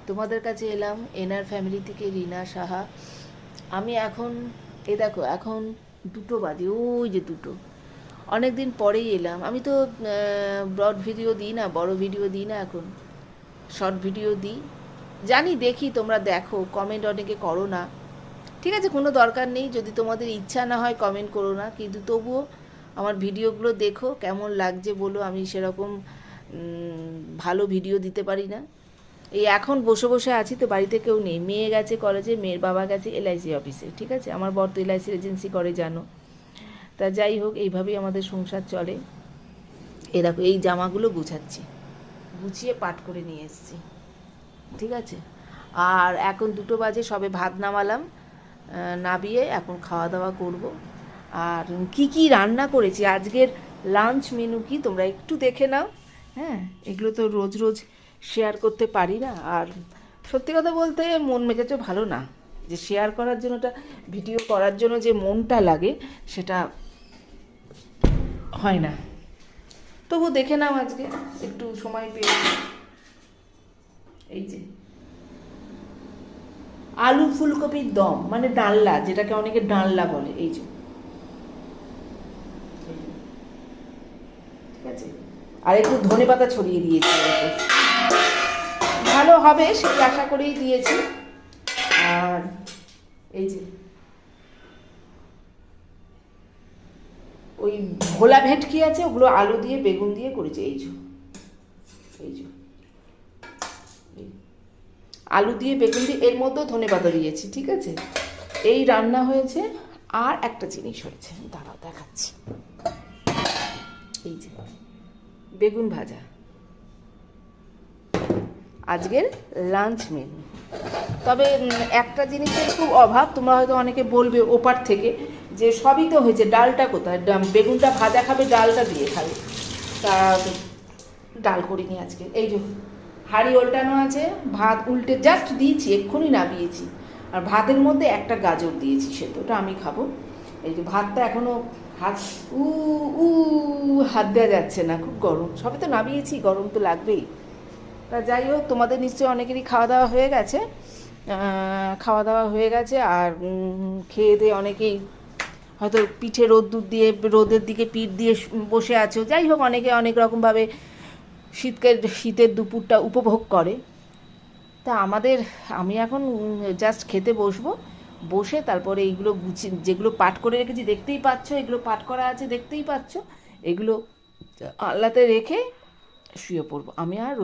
তোমাদের কাছে এলাম এনআর ফ্যামিলি থেকে রিনা সাহা। আমি এখন দেখো এখন 2টো বাজে, ওই যে 2টো। অনেক দিন পরেই এলাম। আমি তো ব্রড ভিডিও দিই না, বড় ভিডিও দিই না, এখন শর্ট ভিডিও দিই। জানি, দেখি তোমরা দেখো, কমেন্ট অনেকে করো না, ঠিক আছে, কোনো দরকার নেই। যদি তোমাদের ইচ্ছা না হয় কমেন্ট করো না, কিন্তু তবুও আমার ভিডিওগুলো দেখো, কেমন লাগছে বলো। আমি সেরকম ভালো ভিডিও দিতে পারি না। এই এখন বসে বসে আছি তো, বাড়িতে কেউ নেই, মেয়ে গেছে কলেজে, মেয়ের বাবা গেছে এলআইসি অফিসে, ঠিক আছে। আমার বর তো এলআইসি এজেন্সি করে, জানো। তা যাই হোক, এইভাবেই আমাদের সংসার চলে। এ দেখো, এই জামাগুলো গুছাচ্ছি, গুছিয়ে পাট করে নিয়ে এসেছি, ঠিক আছে। আর এখন 2টো বাজে, সবে ভাত নামালাম, নাবিয়ে এখন খাওয়া দাওয়া করব। আর কি কি রান্না করেছি আজকের লাঞ্চ মেনু কি তোমরা একটু দেখে নাও। হ্যাঁ, এগুলো তো রোজ রোজ শেয়ার করতে পারি না। আর সত্যি কথা বলতে মন মেজাজও ভালো না, যে শেয়ার করার জন্য, ভিডিও করার জন্য যে মনটা লাগে সেটা হয় না। তবু দেখে নাও আজকে একটু সময় পেয়ে। এই যে আলু ফুলকপির দম, মানে ডালনা, যেটাকে অনেকে ডালনা বলে, এই যে, ঠিক আছে। আর একটু ধনেপাতা ছড়িয়ে দিয়েছি, ভালো হবে সেটা আশা করেই দিয়েছি। আর এই যে ওই ভোলা ভেটকি আছে, ওগুলো আলু দিয়ে বেগুন দিয়ে করেছি, এই যে, এই যে আলু দিয়ে বেগুন দিয়ে, এর মধ্যেও ধনেপাতা দিয়েছি, ঠিক আছে। এই রান্না হয়েছে। আর একটা জিনিস হয়েছে, দাঁড়াও দেখাচ্ছি। এই যে বেগুন ভাজা, আজকের লাঞ্চ মেনু। তবে একটা জিনিসের খুব অভাব, তোমরা হয়তো অনেকে বলবে ওপার থেকে যে সবই তো হয়েছে, ডালটা কোথায়? বেগুনটা ভাজা খাবে, ডালটা দিয়ে খাবে। তা ডাল করিনি আজকে। এই যে হাঁড়ি উল্টানো আছে, ভাত উল্টে জাস্ট দিয়েছি, এক্ষুনি নামিয়েছি। আর ভাতের মধ্যে একটা গাজর দিয়েছি সেদ্ধটা, আমি খাবো। এই যে ভাতটা এখনও হাত উ উ হাত দেওয়া যাচ্ছে না, খুব গরম। সবে তো নামিয়েছি, গরম তো লাগবেই। তা যাই হোক, তোমাদের নিশ্চয়ই অনেকেরই খাওয়া দাওয়া হয়ে গেছে, আর খেয়ে দিয়ে অনেকেই হয়তো পিঠে রোদ্দুর দিয়ে, রোদের দিকে পিঠ দিয়ে বসে আছো। যাই হোক, অনেকে অনেক রকমভাবে শীতের দুপুরটা উপভোগ করে। তা আমি এখন জাস্ট খেতে বসবো, বসে তারপরে এইগুলো যেগুলো পাট করে রেখেছি দেখতেই পাচ্ছ, এগুলো পাট করা আছে দেখতেই পাচ্ছ, এগুলো আল্লাতে রেখে শুয়ে পড়বো আমি। আর